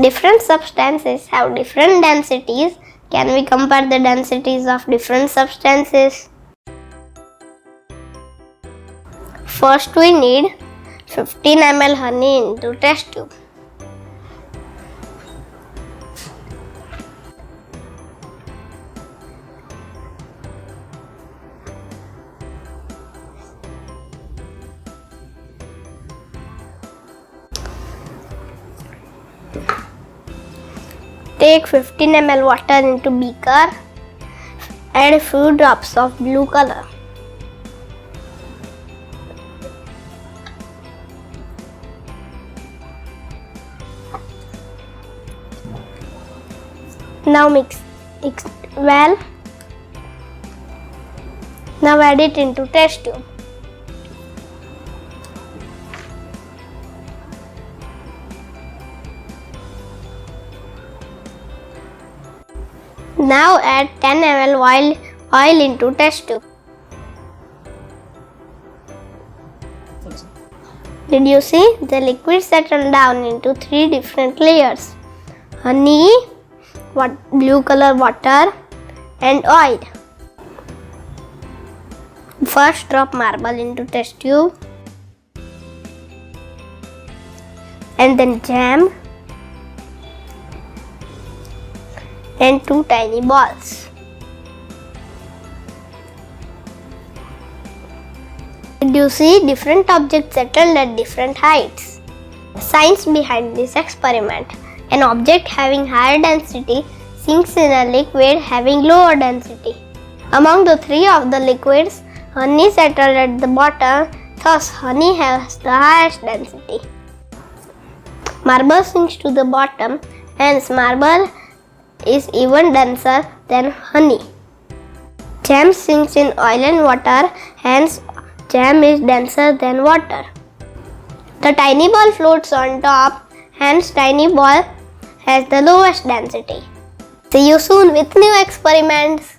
Different substances have different densities. Can we compare the densities of different substances? First we need 15 ml honey into test tube. Take 15 ml water into beaker. Add a few drops of blue color. Now mix it well. Now add it into test tube. Now add 10 ml oil into test tube. Did you see? The liquid settled down into 3 different layers: honey, blue color water, and oil. First drop marble into test tube, and then jam and 2 tiny balls. Did you see? Different objects settled at different heights. Science behind this experiment: an object having higher density sinks in a liquid having lower density. Among the 3 of the liquids, honey settled at the bottom, thus honey has the highest density. Marble sinks to the bottom, hence marble is even denser than honey. Jam sinks in oil and water, hence jam is denser than water. The tiny ball floats on top, hence tiny ball has the lowest density. See you soon with new experiments.